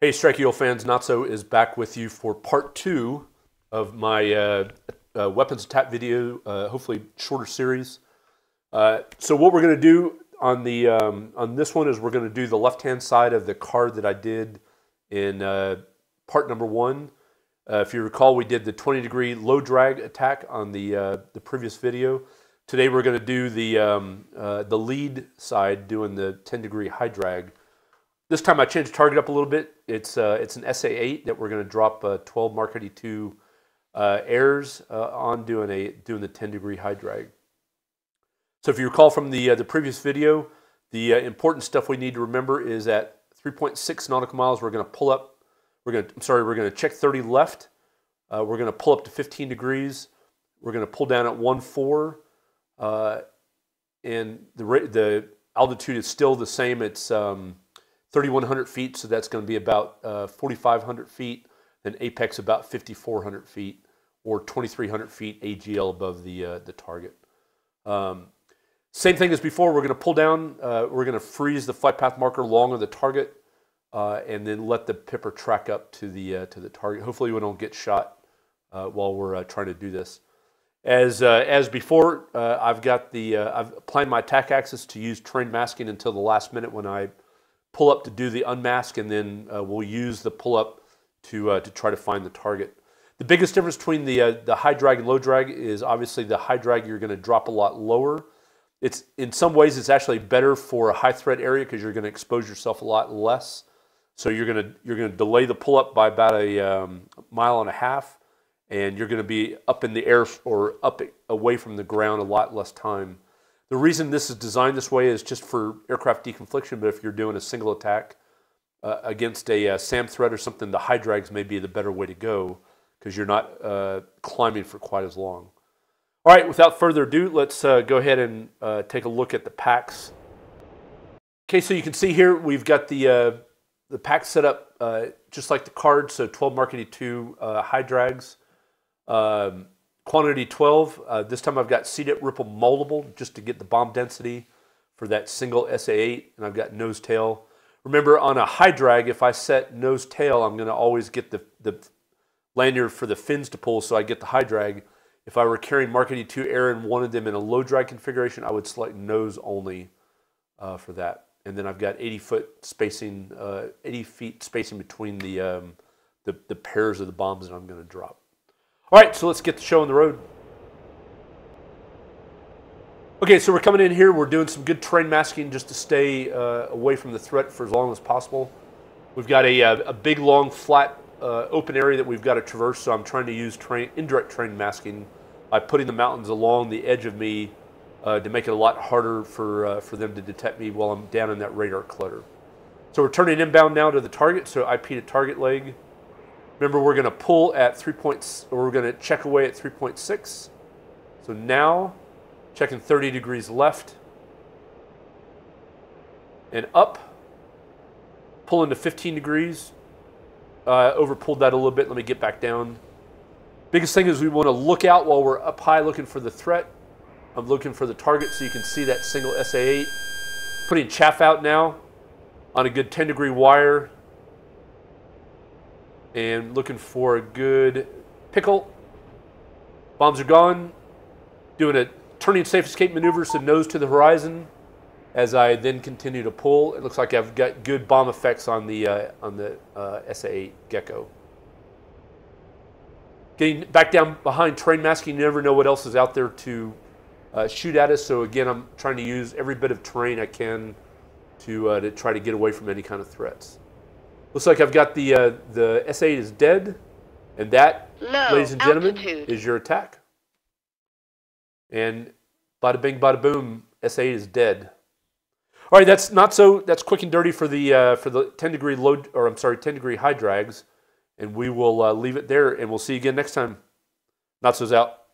Hey, Strike Eagle fans, Notso is back with you for part 2 of my weapons attack video, hopefully shorter series. So what we're going to do on this one is we're going to do the left-hand side of the card that I did in part number 1. If you recall, we did the 20-degree low drag attack on the previous video. Today we're going to do the lead side, doing the 10-degree high drag. This time I changed the target up a little bit. It's an SA8 that we're going to drop 12 MK82AIRs on doing the 10-degree high drag. So if you recall from the previous video, the important stuff we need to remember is at 3.6 nautical miles we're going to pull up. We're going to check 30 left. We're going to pull up to 15 degrees. We're going to pull down at 1.4, and the altitude is still the same. It's 3,100 feet, so that's going to be about 4,500 feet, then apex about 5,400 feet, or 2,300 feet AGL above the target. Same thing as before, we're going to pull down, we're going to freeze the flight path marker along on the target, and then let the pipper track up to the target. Hopefully we don't get shot while we're trying to do this. As before, I've planned my attack axis to use terrain masking until the last minute when I pull up to do the unmask, and then we'll use the pull up to try to find the target. The biggest difference between the high drag and low drag is obviously the high drag you're going to drop a lot lower. It's in some ways it's actually better for a high threat area because you're going to expose yourself a lot less. So you're going to delay the pull up by about a mile and a half, and you're going to be up in the air or up away from the ground a lot less time. The reason this is designed this way is just for aircraft deconfliction, but if you're doing a single attack against a SAM threat or something, the high drags may be the better way to go because you're not climbing for quite as long. All right, without further ado, let's go ahead and take a look at the packs. Okay, so you can see here we've got the pack set up just like the card, so 12 Mark 82 high drags. Quantity 12. This time I've got C-dip ripple moldable just to get the bomb density for that single SA8, and I've got nose tail. Remember, on a high drag, if I set nose tail, I'm going to always get the lanyard for the fins to pull, so I get the high drag. If I were carrying Mark 82AIR and wanted them in a low drag configuration, I would select nose only for that. And then I've got 80 feet spacing between the pairs of the bombs that I'm going to drop. All right, so let's get the show on the road. Okay, so we're coming in here. We're doing some good terrain masking just to stay away from the threat for as long as possible. We've got a big, long, flat, open area that we've got to traverse, so I'm trying to use indirect terrain masking by putting the mountains along the edge of me to make it a lot harder for them to detect me while I'm down in that radar clutter. So we're turning inbound now to the target, so IP to target leg. Remember, we're going to pull at 3 points, or we're going to check away at 3.6. So now, checking 30 degrees left and up, pulling to 15 degrees. Over pulled that a little bit. Let me get back down. Biggest thing is we want to look out while we're up high looking for the threat. I'm looking for the target so you can see that single SA8. Putting chaff out now on a good 10-degree wire. And looking for a good pickle. Bombs are gone. Doing a turning safe escape maneuver, so nose to the horizon. As I then continue to pull, it looks like I've got good bomb effects on the SA8 Gecko. Getting back down behind terrain masking, you never know what else is out there to shoot at us. So again, I'm trying to use every bit of terrain I can to try to get away from any kind of threats. Looks like I've got the SA8 is dead, and that, ladies and gentlemen, is your attack. And bada bing, bada boom, SA8 is dead. All right, that's quick and dirty for the 10-degree low, or I'm sorry, 10-degree high drags, and we will leave it there, and we'll see you again next time. Notso's out.